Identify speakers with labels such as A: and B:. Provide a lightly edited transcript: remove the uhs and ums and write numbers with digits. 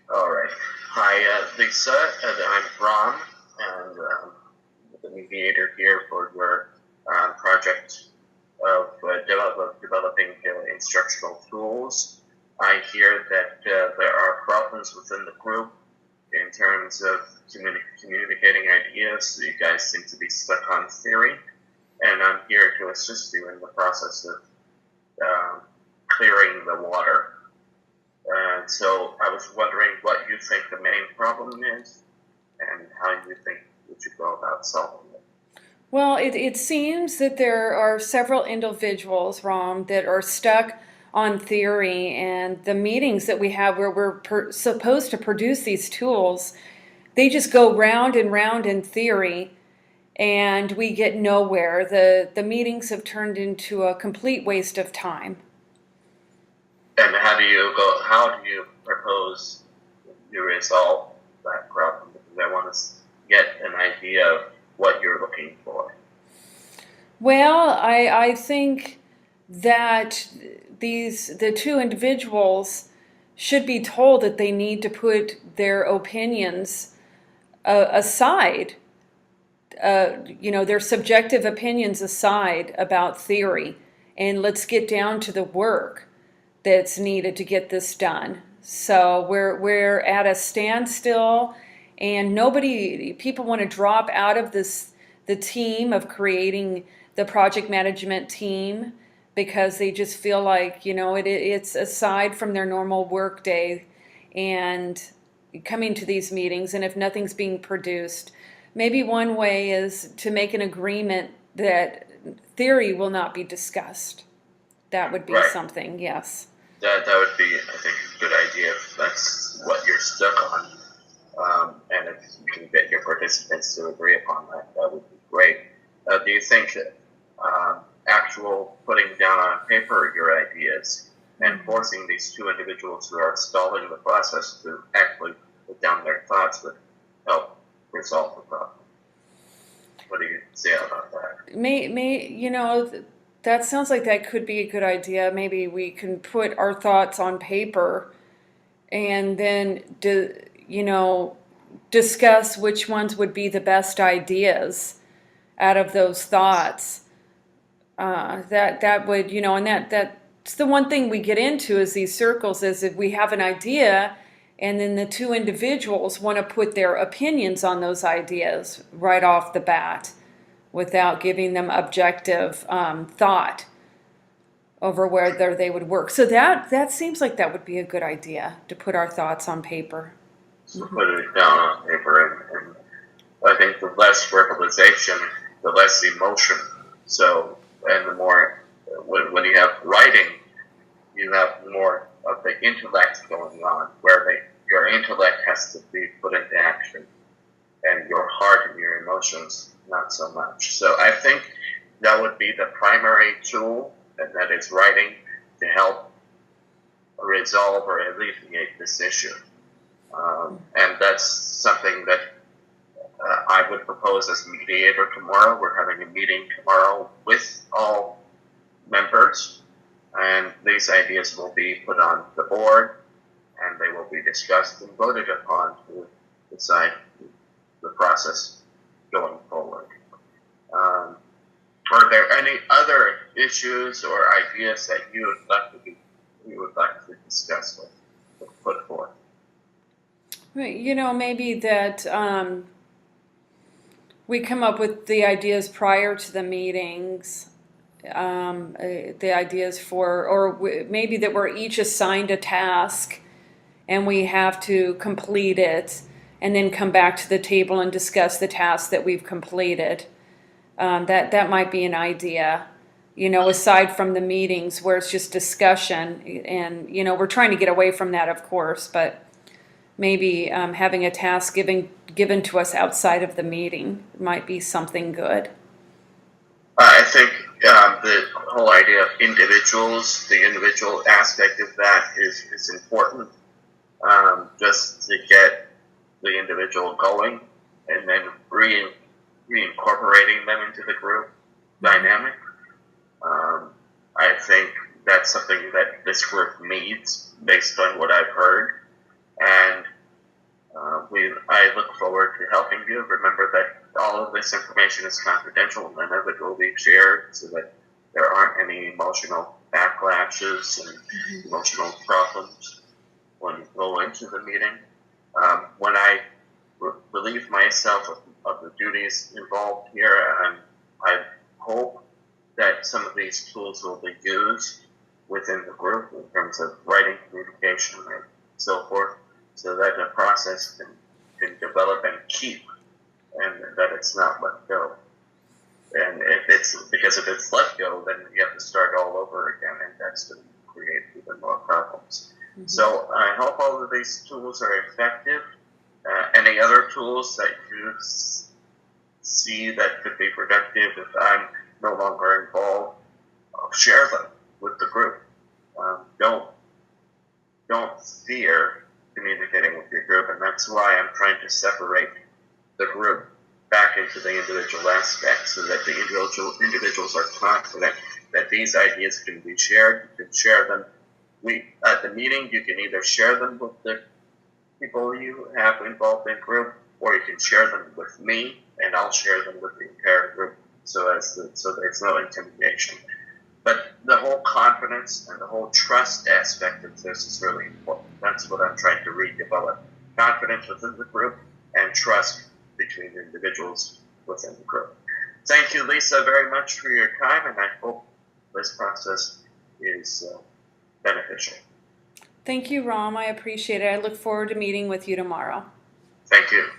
A: All right. Hi, Lisa, and I'm Ron, and the mediator here for your project of developing instructional tools. I hear that there are problems within the group in terms of communicating ideas. You guys seem to be stuck on theory, and I'm here to assist you in the process of clearing the water. And so I was wondering what you think the main problem is and how you think we should go about solving it.
B: Well, it seems that there are several individuals, Rom, that are stuck on theory, and the meetings that we have where we're supposed to produce these tools, they just go round and round in theory, and we get nowhere. The meetings have turned into a complete waste of time.
A: And how do you propose you resolve that problem? Because I want to get an idea of what you're looking for.
B: Well, I think that the two individuals should be told that they need to put their opinions aside, their subjective opinions aside about theory, and let's get down to the work that's needed to get this done. So we're at a standstill, and people want to drop out of the team of creating the project management team because they just feel like it's aside from their normal work day and coming to these meetings, and if nothing's being produced, maybe one way is to make an agreement that theory will not be discussed. That would be
A: Right.
B: something, yes.
A: That would be, I think, a good idea if that's what you're stuck on. And if you can get your participants to agree upon that, that would be great. Do you think that actual putting down on paper your ideas and forcing these two individuals who are stalling the process to actually put down their thoughts would help resolve the problem? What do you say about that?
B: That sounds like that could be a good idea. Maybe we can put our thoughts on paper and then discuss which ones would be the best ideas out of those thoughts. That would, and that's the one thing we get into is these circles, is if we have an idea and then the two individuals want to put their opinions on those ideas right off the bat without giving them objective thought over whether they would work. So that seems like that would be a good idea, to put our thoughts on paper.
A: Put it down on paper, and I think the less verbalization, the less emotion. So, and the more, when you have writing, you have more of the intellect going on, where your intellect has to be put into action, and your heart and your emotions not so much. So I think that would be the primary tool, and that is writing, to help resolve or alleviate this issue. And that's something that I would propose as mediator tomorrow. We're having a meeting tomorrow with all members, and these ideas will be put on the board, and they will be discussed and voted upon to decide the process going forward. Are there any other issues or ideas that you would like to discuss with put forth?
B: Maybe that we come up with the ideas prior to the meetings, the ideas maybe that we're each assigned a task and we have to complete it and then come back to the table and discuss the task that we've completed. That might be an idea, aside from the meetings where it's just discussion, and, we're trying to get away from that, of course, but maybe having a task given to us outside of the meeting might be something good.
A: I think the whole idea of individuals, the individual aspect of that is important, just to get the individual going, and then reincorporating them into the group dynamic. I think that's something that this group needs, based on what I've heard. And I look forward to helping you. Remember that all of this information is confidential and none of it will be shared so that there aren't any emotional backlashes and emotional problems when you go into the meeting. When I relieve myself of the duties involved here, I hope that some of these tools will be used within the group in terms of writing communication and so forth, so that the process can develop and keep, and that it's not let go. And if it's let go, then you have to start all over again, and that's going to create even more problems. Mm-hmm. So I hope all of these tools are effective. Any other tools that you see that could be productive if I'm no longer involved, share them with the group. Don't fear communicating with your group, and that's why I'm trying to separate the group back into the individual aspects so that the individuals are confident that these ideas can be shared. You can share them. At the meeting, you can either share them with the people you have involved in group, or you can share them with me, and I'll share them with the entire group, so there's no intimidation. But the whole confidence and the whole trust aspect of this is really important. That's what I'm trying to redevelop. Confidence within the group and trust between individuals within the group. Thank you, Lisa, very much for your time, and I hope this process is beneficial.
B: Thank you, Ram. I appreciate it. I look forward to meeting with you tomorrow.
A: Thank you.